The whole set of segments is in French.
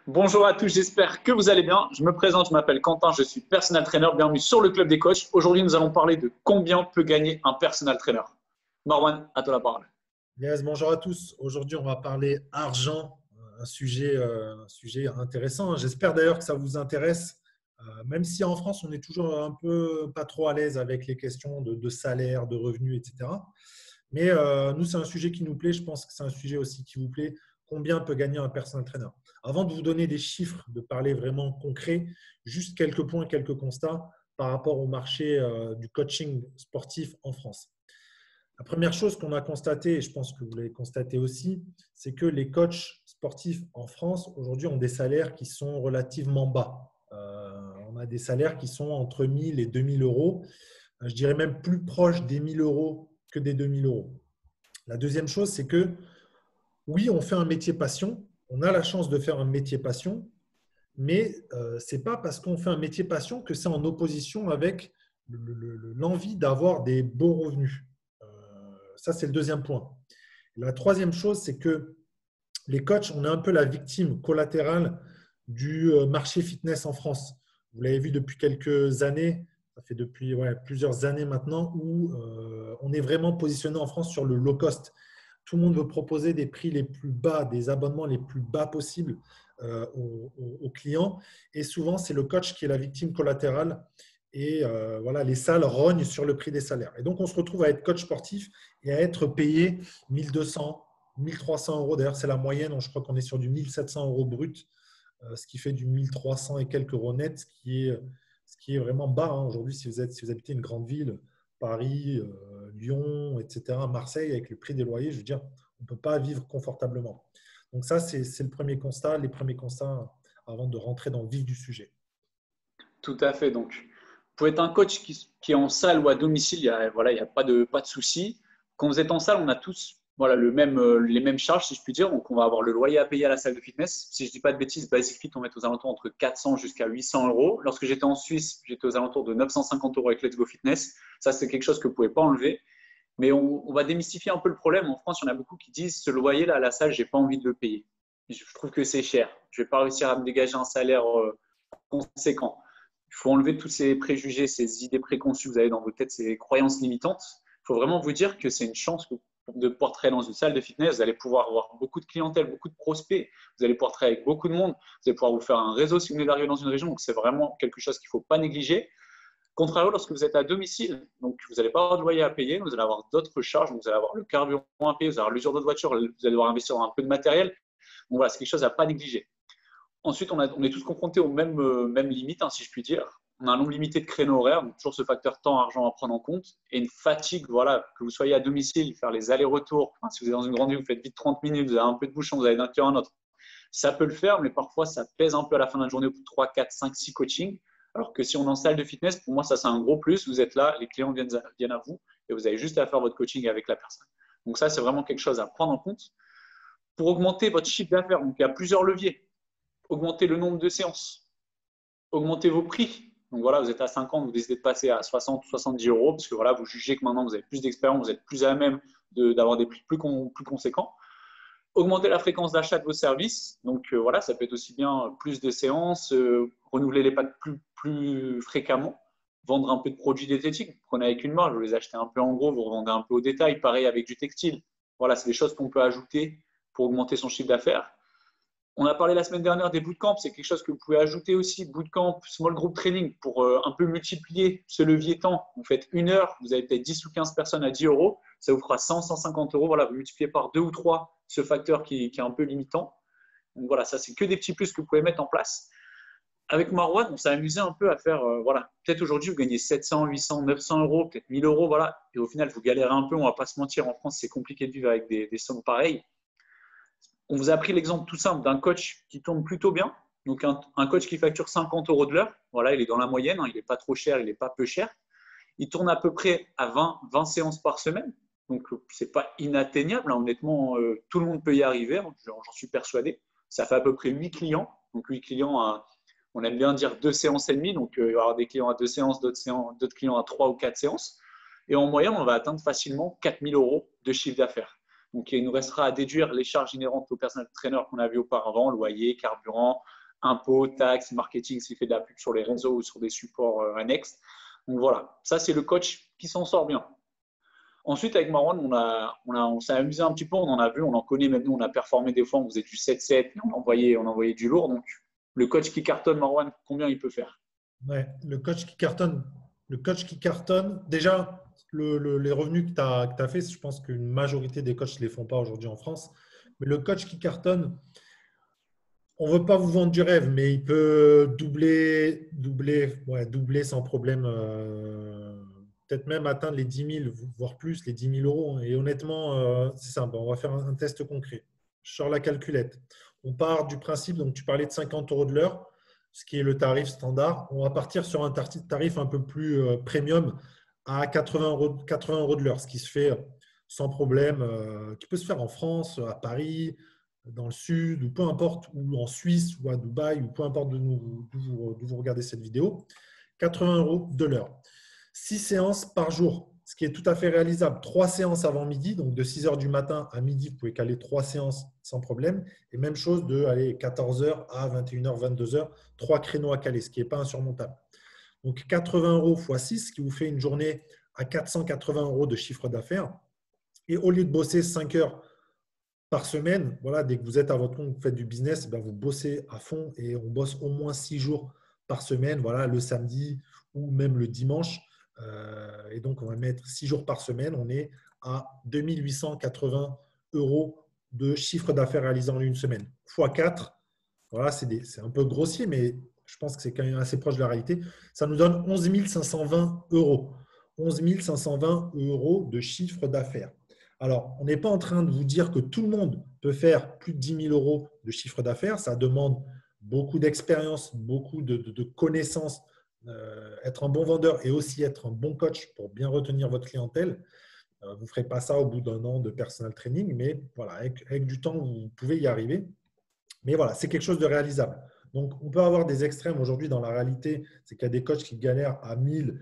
Bonjour à tous, j'espère que vous allez bien. Je me présente, je m'appelle Quentin, je suis personal trainer. Bienvenue sur le Club des coachs. Aujourd'hui, nous allons parler de combien peut gagner un personal trainer. Marwan, à toi la parole. Yes, bonjour à tous. Aujourd'hui, on va parler argent, un sujet intéressant. J'espère d'ailleurs que ça vous intéresse, même si en France, on est toujours un peu pas trop à l'aise avec les questions de salaire, de revenus, etc. Mais nous, c'est un sujet qui nous plaît. Je pense que c'est un sujet aussi qui vous plaît. Combien peut gagner un personal trainer? Avant de vous donner des chiffres, de parler vraiment concret, juste quelques points, quelques constats par rapport au marché du coaching sportif en France. La première chose qu'on a constatée, et je pense que vous l'avez constaté aussi, c'est que les coachs sportifs en France aujourd'hui ont des salaires qui sont relativement bas. On a des salaires qui sont entre 1000 et 2000 euros. Je dirais même plus proche des 1000 euros que des 2000 euros. La deuxième chose, c'est que oui, on fait un métier passion. On a la chance de faire un métier passion, mais ce n'est pas parce qu'on fait un métier passion que c'est en opposition avec l'envie d'avoir des beaux revenus. Ça, c'est le deuxième point. La troisième chose, c'est que les coachs, on est un peu la victime collatérale du marché fitness en France. Vous l'avez vu depuis quelques années, ça fait depuis plusieurs années maintenant, où on est vraiment positionné en France sur le low cost. Tout le monde veut proposer des prix les plus bas, des abonnements les plus bas possibles aux clients. Et souvent, c'est le coach qui est la victime collatérale. Et voilà, les salles rognent sur le prix des salaires. Et donc, on se retrouve à être coach sportif et à être payé 1200, 1300 euros. D'ailleurs, c'est la moyenne. Je crois qu'on est sur du 1700 euros brut, ce qui fait du 1300 et quelques euros net, ce qui est vraiment bas aujourd'hui si vous habitez une grande ville, Paris, Lyon, etc., Marseille, avec le prix des loyers. Je veux dire, on ne peut pas vivre confortablement. Donc ça, c'est le premier constat, les premiers constats avant de rentrer dans le vif du sujet. Tout à fait. Donc, pour être un coach qui est en salle ou à domicile, il y a pas de souci. Quand vous êtes en salle, on a tous les mêmes charges, si je puis dire. Donc, on va avoir le loyer à payer à la salle de fitness. Si je ne dis pas de bêtises, Basic Fit, on va être aux alentours entre 400 jusqu'à 800 euros. Lorsque j'étais en Suisse, j'étais aux alentours de 950 euros avec Let's Go Fitness. Ça, c'est quelque chose que vous ne pouvez pas enlever. Mais on va démystifier un peu le problème. En France, il y en a beaucoup qui disent ce loyer-là à la salle, je n'ai pas envie de le payer. Je trouve que c'est cher. Je ne vais pas réussir à me dégager un salaire conséquent. Il faut enlever tous ces préjugés, ces idées préconçues que vous avez dans vos têtes, ces croyances limitantes. Il faut vraiment vous dire que c'est une chance de pouvoir travailler dans une salle de fitness. Vous allez pouvoir avoir beaucoup de clientèle, beaucoup de prospects. Vous allez pouvoir travailler avec beaucoup de monde. Vous allez pouvoir vous faire un réseau si vous venez d'arriver dans une région. Donc, c'est vraiment quelque chose qu'il ne faut pas négliger. Contrairement, lorsque vous êtes à domicile, donc vous n'allez pas avoir de loyer à payer, vous allez avoir d'autres charges, vous allez avoir le carburant à payer, vous allez avoir l'usure de votre voiture, vous allez devoir investir dans un peu de matériel. Donc voilà, c'est quelque chose à ne pas négliger. Ensuite, on est tous confrontés aux mêmes limites, hein, si je puis dire. On a un nombre limité de créneaux horaires, donc toujours ce facteur temps-argent à prendre en compte, et une fatigue, voilà, que vous soyez à domicile, faire les allers-retours. Enfin, si vous êtes dans une grande ville, vous faites vite 30 minutes, vous avez un peu de bouchon, vous allez d'un client à un autre. Ça peut le faire, mais parfois, ça pèse un peu à la fin de la journée au bout de 3, 4, 5, 6 coachings. Alors que si on est en salle de fitness, pour moi, ça, c'est un gros plus. Vous êtes là, les clients viennent à vous, et vous avez juste à faire votre coaching avec la personne. Donc ça, c'est vraiment quelque chose à prendre en compte. Pour augmenter votre chiffre d'affaires, donc il y a plusieurs leviers. Augmenter le nombre de séances, augmenter vos prix. Donc voilà, vous êtes à 50, vous décidez de passer à 60 ou 70 euros parce que voilà, vous jugez que maintenant vous avez plus d'expérience, vous êtes plus à même d'avoir des prix plus conséquents. Augmenter la fréquence d'achat de vos services. Donc voilà, ça peut être aussi bien plus de séances, renouveler les packs plus fréquemment, vendre un peu de produits diététiques. Vous prenez avec une marge, vous les achetez un peu en gros, vous revendez un peu au détail. Pareil avec du textile. Voilà, c'est des choses qu'on peut ajouter pour augmenter son chiffre d'affaires. On a parlé la semaine dernière des bootcamps, c'est quelque chose que vous pouvez ajouter aussi, bootcamp, small group training, pour un peu multiplier ce levier temps. Vous faites 1 heure, vous avez peut-être 10 ou 15 personnes à 10 euros, ça vous fera 100, 150 euros. Voilà, vous multipliez par 2 ou 3 ce facteur qui est un peu limitant. Donc voilà, ça c'est que des petits plus que vous pouvez mettre en place. Avec Marwan, on s'est amusé un peu à faire, voilà, peut-être aujourd'hui vous gagnez 700, 800, 900 euros, peut-être 1000 euros, voilà, et au final vous galérez un peu, on ne va pas se mentir, en France c'est compliqué de vivre avec des sommes pareilles. On vous a pris l'exemple tout simple d'un coach qui tourne plutôt bien. Donc, un coach qui facture 50 euros de l'heure. Voilà, il est dans la moyenne. Hein, il n'est pas trop cher, il n'est pas peu cher. Il tourne à peu près à 20 séances par semaine. Donc, ce n'est pas inatteignable. Hein, honnêtement, tout le monde peut y arriver. J'en suis persuadé. Ça fait à peu près 8 clients. Donc, 8 clients, on aime bien dire 2 séances et demie. Donc, il va y avoir des clients à 2 séances, d'autres clients à 3 ou 4 séances. Et en moyenne, on va atteindre facilement 4 000 euros de chiffre d'affaires. Donc, il nous restera à déduire les charges inhérentes au personnel trainer qu'on a vu auparavant, loyer, carburant, impôts, taxes, marketing s'il fait de la pub sur les réseaux ou sur des supports annexes. Donc voilà, ça c'est le coach qui s'en sort bien. Ensuite, avec Marwan, on s'est amusé un petit peu, on en a vu, on en connaît même nous, on a performé des fois, on faisait du 7-7 et on envoyait du lourd. Donc, le coach qui cartonne, Marwan, combien il peut faire? Ouais, le coach qui cartonne, déjà, les revenus que tu as fait, je pense qu'une majorité des coachs ne les font pas aujourd'hui en France. Mais le coach qui cartonne, on ne veut pas vous vendre du rêve, mais il peut doubler sans problème. Peut-être même atteindre les 10 000, voire plus, les 10 000 euros. Et honnêtement, c'est simple. On va faire un test concret. Je sors la calculette. On part du principe, donc tu parlais de 50 euros de l'heure, ce qui est le tarif standard. On va partir sur un tarif un peu plus premium à 80 euros de l'heure, ce qui se fait sans problème, qui peut se faire en France, à Paris, dans le sud, ou peu importe, ou en Suisse, ou à Dubaï, ou peu importe d'où vous regardez cette vidéo. 80 euros de l'heure. 6 séances par jour, ce qui est tout à fait réalisable. 3 séances avant midi, donc de 6 heures du matin à midi, vous pouvez caler 3 séances sans problème. Et même chose de 14 heures à 21 heures, 22 heures, 3 créneaux à caler, ce qui n'est pas insurmontable. Donc 80 euros x 6, ce qui vous fait une journée à 480 euros de chiffre d'affaires. Et au lieu de bosser 5 heures par semaine, voilà, dès que vous êtes à votre compte, vous faites du business, ben vous bossez à fond et on bosse au moins 6 jours par semaine, voilà, le samedi ou même le dimanche. Et donc, on va mettre 6 jours par semaine. On est à 2880 euros de chiffre d'affaires réalisé en une semaine. Fois 4, voilà, c'est un peu grossier, mais je pense que c'est quand même assez proche de la réalité. Ça nous donne 11 520 euros. 11 520 euros de chiffre d'affaires. Alors, on n'est pas en train de vous dire que tout le monde peut faire plus de 10 000 euros de chiffre d'affaires. Ça demande beaucoup d'expérience, beaucoup de connaissances, être un bon vendeur et aussi être un bon coach pour bien retenir votre clientèle. Vous ne ferez pas ça au bout d'un an de personal training, mais voilà, avec du temps, vous pouvez y arriver. Mais voilà, c'est quelque chose de réalisable. Donc, on peut avoir des extrêmes aujourd'hui dans la réalité. C'est qu'il y a des coachs qui galèrent à 1000,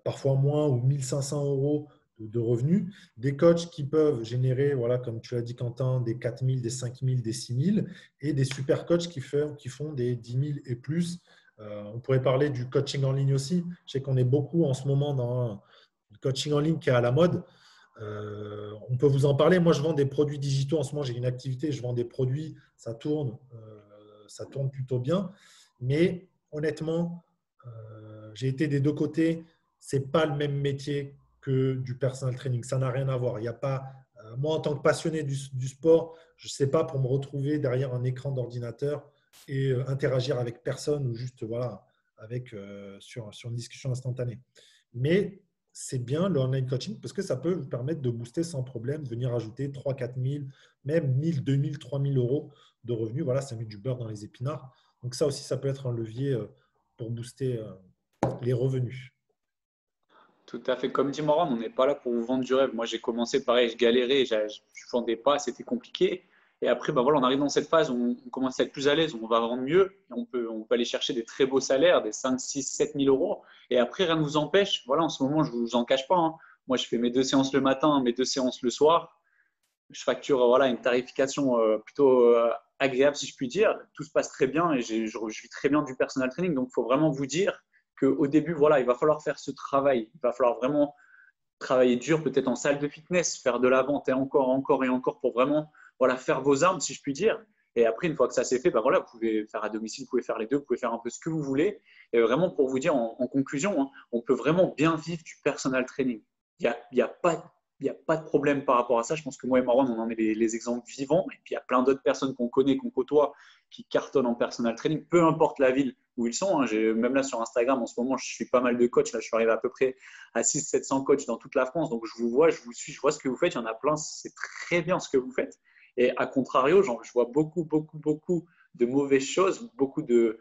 parfois moins, ou 1500 euros de revenus. Des coachs qui peuvent générer, voilà, comme tu l'as dit, Quentin, des 4000, des 5000, des 6000. Et des super coachs qui font des 10 000 et plus. On pourrait parler du coaching en ligne aussi. Je sais qu'on est beaucoup en ce moment dans le coaching en ligne qui est à la mode. On peut vous en parler. Moi, je vends des produits digitaux. En ce moment, j'ai une activité, je vends des produits, ça tourne plutôt bien. Mais honnêtement, j'ai été des deux côtés. Ce n'est pas le même métier que du personal training. Ça n'a rien à voir. Il y a pas, moi, en tant que passionné du sport, je ne sais pas pour me retrouver derrière un écran d'ordinateur et interagir avec personne ou juste voilà, sur une discussion instantanée. Mais c'est bien le online coaching parce que ça peut vous permettre de booster sans problème, de venir ajouter 3 4 000, même 1 000, 2 000, 3 000 euros de revenus. Voilà, ça met du beurre dans les épinards. Donc ça aussi, ça peut être un levier pour booster les revenus. Tout à fait. Comme dit Moran, on n'est pas là pour vous vendre du rêve. Moi, j'ai commencé pareil, je galérais, je ne vendais pas, c'était compliqué. Et après, ben voilà, on arrive dans cette phase où on commence à être plus à l'aise, on va vendre mieux. Et on peut aller chercher des très beaux salaires, des 5, 6, 7 000 euros. Et après, rien ne vous empêche. Voilà, en ce moment, je ne vous en cache pas, hein. Moi, je fais mes 2 séances le matin, mes 2 séances le soir. Je facture voilà, une tarification plutôt agréable, si je puis dire. Tout se passe très bien et je vis très bien du personal training. Donc, il faut vraiment vous dire qu'au début, voilà, il va falloir faire ce travail. Il va falloir vraiment travailler dur, peut-être en salle de fitness, faire de la vente et encore, encore et encore pour vraiment voilà, faire vos armes, si je puis dire. Et après, une fois que ça s'est fait, ben voilà, vous pouvez faire à domicile, vous pouvez faire les deux, vous pouvez faire un peu ce que vous voulez. Et vraiment, pour vous dire en conclusion, hein, on peut vraiment bien vivre du personal training. Il y a pas de problème par rapport à ça. Je pense que moi et Marwan, on en est les exemples vivants. Et puis, il y a plein d'autres personnes qu'on connaît, qu'on côtoie, qui cartonnent en personal training, peu importe la ville où ils sont, hein. Même là sur Instagram, en ce moment, je suis pas mal de coachs. Là, je suis arrivé à peu près à 600-700 coachs dans toute la France. Donc, je vous vois, je vous suis, je vois ce que vous faites. Il y en a plein. C'est très bien ce que vous faites. Et à contrario, je vois beaucoup, beaucoup, beaucoup de mauvaises choses, beaucoup de,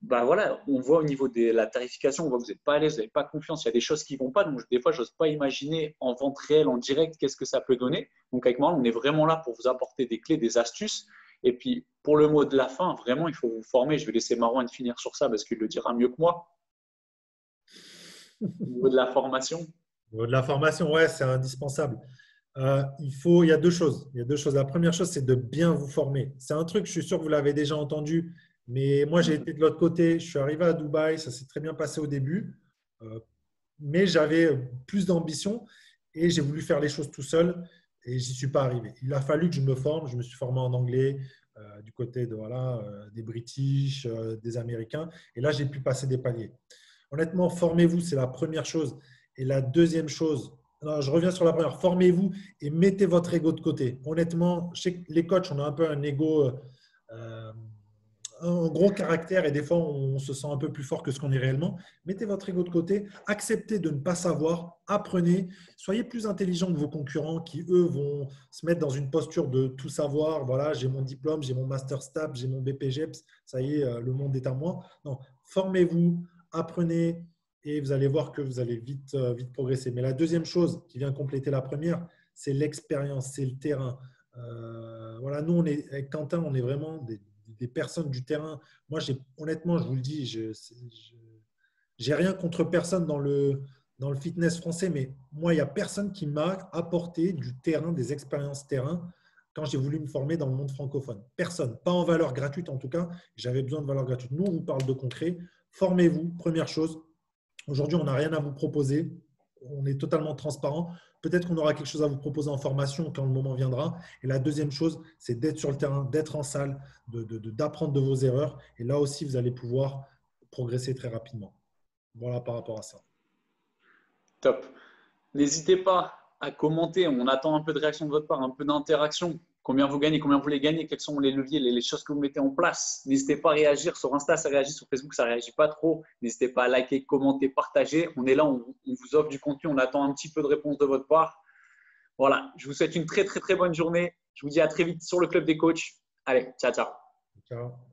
bah voilà, on voit au niveau de la tarification, on voit que vous n'êtes pas à l'aise, vous n'avez pas confiance, il y a des choses qui ne vont pas. Donc, des fois, je n'ose pas imaginer en vente réelle, en direct, qu'est-ce que ça peut donner. Donc, avec moi, on est vraiment là pour vous apporter des clés, des astuces. Et puis, pour le mot de la fin, vraiment, il faut vous former. Je vais laisser Marouane finir sur ça parce qu'il le dira mieux que moi. Au niveau de la formation. De la formation, ouais, c'est indispensable. Il y a deux choses. Il y a deux choses. La première chose, c'est de bien vous former. C'est un truc, je suis sûr que vous l'avez déjà entendu, mais moi, j'ai été de l'autre côté. Je suis arrivé à Dubaï, ça s'est très bien passé au début, euh, mais j'avais plus d'ambition et j'ai voulu faire les choses tout seul et j'y suis pas arrivé. Il a fallu que je me forme. Je me suis formé en anglais du côté des British, des Américains, et là, j'ai pu passer des paliers. Honnêtement, formez-vous, c'est la première chose. Et la deuxième chose, non, je reviens sur la première, formez-vous et mettez votre ego de côté. Honnêtement, je sais que les coachs, on a un peu un ego, euh, un gros caractère et des fois, on se sent un peu plus fort que ce qu'on est réellement. Mettez votre ego de côté, acceptez de ne pas savoir, apprenez, soyez plus intelligent que vos concurrents qui, eux, vont se mettre dans une posture de tout savoir. Voilà, j'ai mon diplôme, j'ai mon master STAPS, j'ai mon BPGEPS, ça y est, le monde est à moi. Non, formez-vous, apprenez et vous allez voir que vous allez vite progresser. Mais la deuxième chose qui vient compléter la première, c'est l'expérience, c'est le terrain. Voilà, nous, avec Quentin, on est vraiment des personnes du terrain. Moi, honnêtement, je vous le dis, je n'ai rien contre personne dans le fitness français, mais moi, il n'y a personne qui m'a apporté du terrain, des expériences terrain quand j'ai voulu me former dans le monde francophone. Personne, pas en valeur gratuite en tout cas. J'avais besoin de valeur gratuite. Nous, on vous parle de concret. Formez-vous, première chose. Aujourd'hui, on n'a rien à vous proposer. On est totalement transparent. Peut-être qu'on aura quelque chose à vous proposer en formation quand le moment viendra. Et la deuxième chose, c'est d'être sur le terrain, d'être en salle, d'apprendre de vos erreurs. Et là aussi, vous allez pouvoir progresser très rapidement. Voilà par rapport à ça. Top. N'hésitez pas à commenter. On attend un peu de réaction de votre part, un peu d'interaction. Combien vous gagnez, combien vous voulez gagner, quels sont les leviers, les choses que vous mettez en place. N'hésitez pas à réagir. Sur Insta, ça réagit. Sur Facebook, ça ne réagit pas trop. N'hésitez pas à liker, commenter, partager. On est là, on vous offre du contenu. On attend un petit peu de réponse de votre part. Voilà, je vous souhaite une très, très, très bonne journée. Je vous dis à très vite sur le Club des coachs. Allez, ciao, ciao. Ciao.